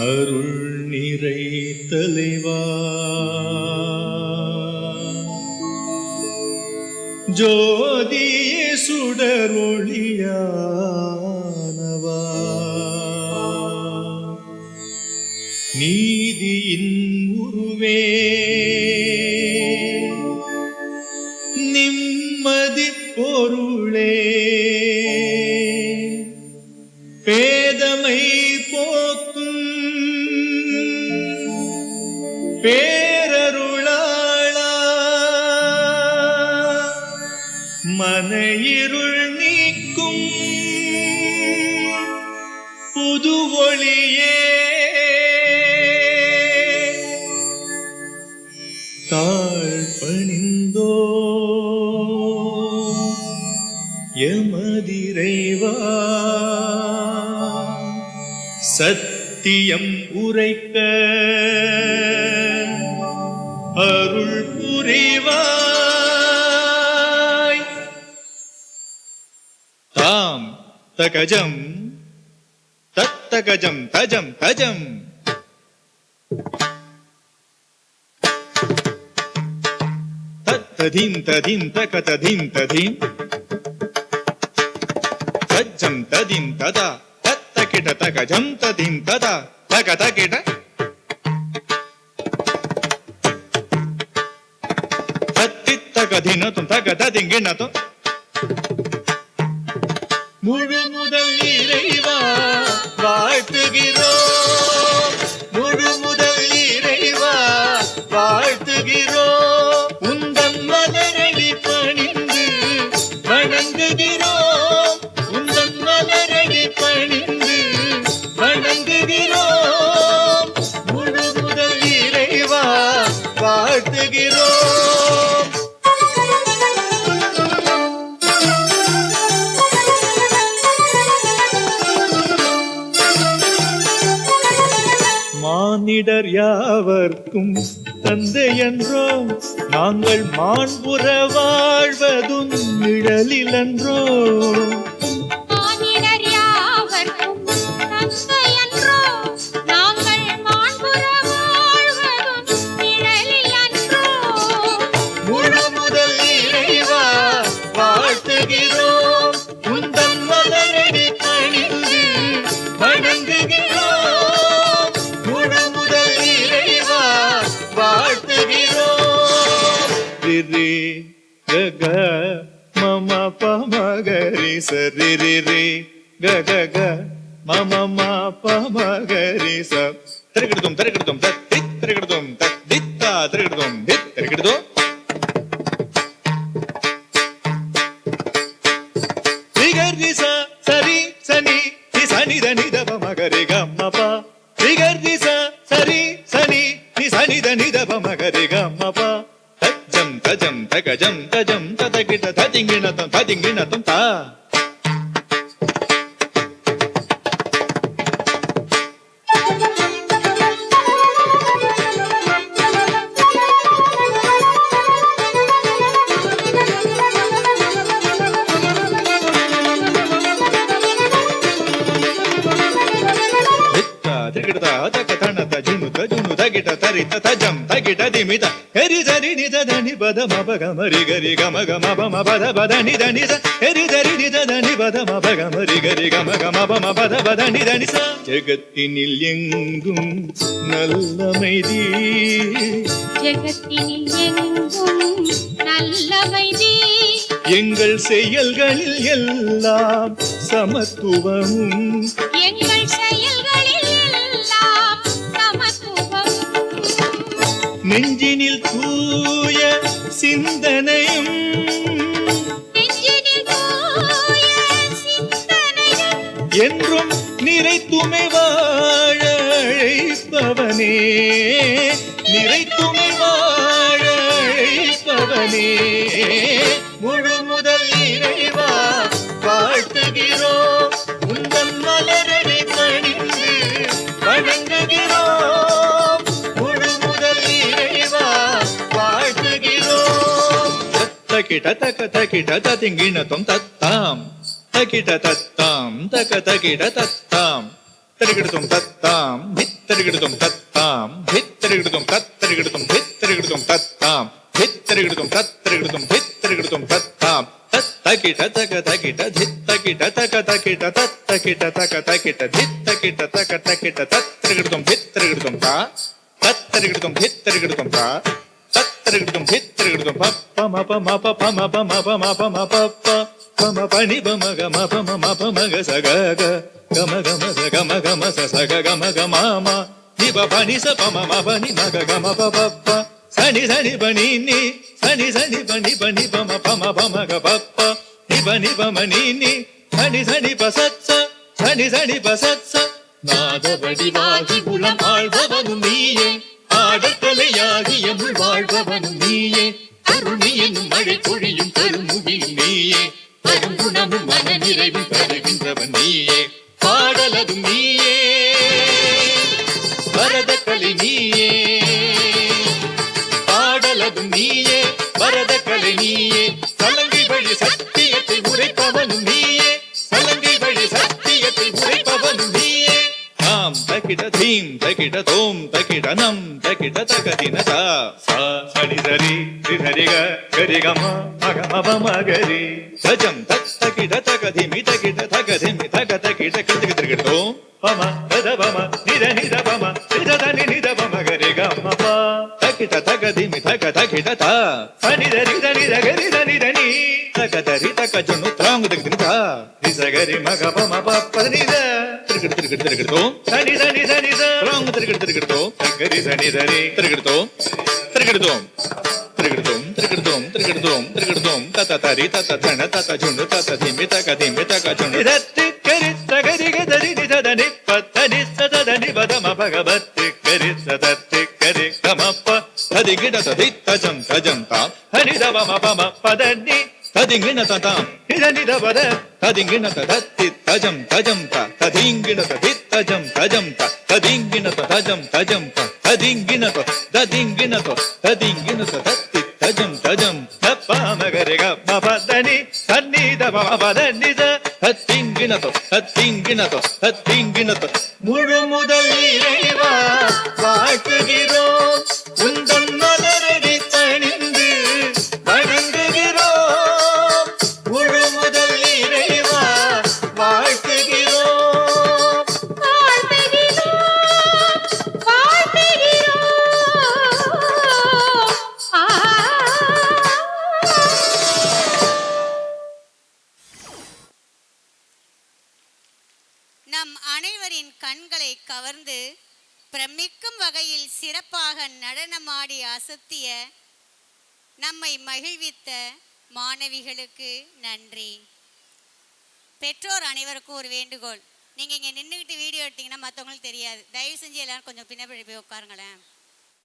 அருள் நிறை தலைவா ஜோதியே சுடர் ஒளியானவா நீதியின் உருவே நிம்மதி பொருளே பேதமை போக்கும் பேரருளாளா மனையிருள் நீக்கும் புது ஒளியே தாழ் பணிந்தோ எமதிரைவா சத்தியம் உரைக்க அருள் புரிவாய் தாம் தகஜம் தத்தகஜம் தஜம் தஜம் தத்ததீம் ததீம் தகததீம் ததீம் தஜம் ததீம் ததா தத்தகிட தகஜம் ததீம் ததா தகதகிட தத்தித்தகதினதும் தகததிங்கினதும் முழு முதல் இறைவா வாழ்த்துகிறோம் முழு முதல் இறைவா வாழ்த்துகிறோம் உந்தன் மலரடி பணிந்து வணங்குகிறோம் உந்தன் மலரடி பணிந்து வணங்குகிறோம் முழு முதல் இறைவா வாழ்த்துகிறோம் மானிடர் யாவர்க்கும் தந்தை என்றோம் நாங்கள் மாண்புற வாழ்வதும் நிழலில் என்றோம் மானிடர் யாவர்க்கும் தந்தை என்றோம் நாங்கள் மாண்புற வாழ்வதும் நிழலில் என்றோம் முழு முதல் இறைவா வாழ்த்துகிறோம் உந்தன் மலரடி பணிந்து வணங்குகிறோம் ரி க மம பமகரி சரி ரி ரி க க க மம ம பமகரி ச திரகிடுதும் திரகிடுதும் தத்தி திரகிடுதும் தத்தித்தா திரகிடுதும் தித் திரகிடுதோ ரிகரி ச சரி சனி தி சனி த நி த பமகரி க ம ப ரிகரி ச சரி சனி தி சனி த நி த பமகரி க ம ப தஜம் தகஜம் தஜம் ததகிட ததிங்கிணதம் ததிங்கிணதம் தா திகிடதா தகதன தஜுனு தஜுனு தகிட தரித தஜம் தகிட திமித ஹரி ஜரி நித தனி பத மப கமரி கரி கம கம பம பத பத நித நித ஹரி ஜரி நித தனி பத மப கமரி கரி கம கம பம பத பத நித நிச ஜகத்தினில் எங்கும் நல்லமைதி ஜகத்தினில் எங்கும் நல்லமைதி எங்கள் செயல்களில் எல்லாம் சமத்துவமும் எங்கள் செயல்களில் எல்லாம் சமத்துவமும் நெஞ்சினில் தூய சிந்தனையும் நெஞ்சினில் தூய சிந்தனையும் என்றும் நிறைத்துமை வாழ அழைப்பவனே நிறைத்துமை வாழ அழைப்பவனே முழு முதல் இறைவா வாழ்த்துகிறோம் உந்தன் மலரடி பணிந்து வணங்குகிறோம் முழு முதல் இறைவா வாழ்த்துகிறோம் தக்கிட தக்க தக்கிட ததிங்கிணதம் தத்தாம் தக்கிட தத்தாம் தக்க தக்கிட தத்தாம் தரிகிடதும் தத்தாம் தத்தரிகிடுதும் தத்தாம் தித்தரிகிடுதும் தத்தரிகிடுதும் தித்தரிகிடுதும் தத்தாம் தித்தரிகிடுதும் தத்தரிகிடுதும் தித்தரிகிடுதும் தத்தாம் தத்தகிட தக தகிட தித்தகிட தக தகிட தத்தகிட தக தகிட தித்தகிட தக தகிட தத்தரிகிடுதும் தித்தரிகிடுதும் தா தத்தரிகிடுதும் தித்தரிகிடுதும் தா தத்தரிகிடுதும் தித்தரிகிடுதும் பப்ப மப மப பம பம பம பம பப்ப பம பனி பம கம பம மப மக சக கம கம ச கம கம ச சக கம கம நிப பனி ச பம மப நி மக கம பப்ப சனி சனி பனி நி சனி சனி பனி பனி பம பம பம க பப்ப நிப நிப மணி நி சனி சனி பசத்ச சனி சனி பசத்ச நாத வடிவாகி உளம் ஆழ்பவனும் நீயே ஆடக்கலையாகிய முள் வாழ்பவனும் நீயே அருணி என்னும் மழை பொழியும் கருமுகிலும் நீயே அருங்குணமும் மன நிறைவும் தருகின்றவன் நீயே பாடலதும் நீயே வரதக்கலை நீயே பாடலதும் நீயே வரதக்கலை நீயே சலங்கை வழி சத்தியத்தை உரைப்பவனும் நீயே சலங்கை வழி சத்தியத்தை உரைப்பவனும் நீயே தாம் தகிட தீம் தகிட தோம் தகிட நம் தகிட தகதின சா சா சனி சரி ரிதரிக கரிகம மகமப மகரி சஜம் தத்தகிட தகதிமி தகிட தகதிமி தக தகிட கிடக திருகிடோம் பம ததபம நித நித பம நிததனி நித பம கரிகம பா தகிட தகதிமி தக தகிட தா சனி தரி தனி தகரி தனி தனி தக தரி தக ஜொன்னு த்ராங்கு தகிட தா நிசகரி மகப மப பனித திருகிட திருகிட திருகிடோம் சனி சனி சனி த்ராங்கு திருகிட திருகிடோம் தகரி சனி தரி திருகிடோம் திருகிடோம் திருகிடோம் திருகிடோம் திருகிடோம் திருகிடோம் தத தரி தத தன தத ஜொன்னு தத திமி தக ஜொன்னு தத்தி கரி தகரி கதரி நிததனி பத்தனி சததனி பதம பகவத்தி கரி சதத்தி கரி கமப்ப ததிகிட ததித்த ஜம் தஜம் தாம் ஹனிதவ மபம பதனி ததிங்கின ததாம் ஹிதனித பத ததிங்கின ததத்தி தஜம் தஜம் த ததிங்கின ததித்த ஜம் தஜம் த ததிங்கின தஜம் தஜம் த ததிங்கின ததிங்கின ததிங்கின ததத்தி தஜம் தஜம் தப்பமகரி கம பதனி சன்னித மம பதனி தத்திங்கின தத்திங்கின தத்திங்கின முழு முதல் இறைவா வாழ்த்துகிறோம் உந்தன் மலரடி பணிந்து வணங்குகிறோம் முழு முதல் இறைவா வாழ்த்துகிறோம் வாழ்த்துகிறோம் நம் அனைவரின் கண்களை கவர்ந்து பிரமிக்கும் வகையில் சிறப்பாக நடனமாடி அசத்திய நம்மை மகிழ்வித்த மாணவிகளுக்கு நன்றி. பெற்றோர் அனைவருக்கும் ஒரு வேண்டுகோள், நீங்கள் இங்கே நின்றுக்கிட்டு வீடியோ எடுத்தீங்கன்னா மற்றவங்களுக்கு தெரியாது. தயவு செஞ்சு எல்லாரும் கொஞ்சம் பின்னாடி போய் உட்காருங்களேன்.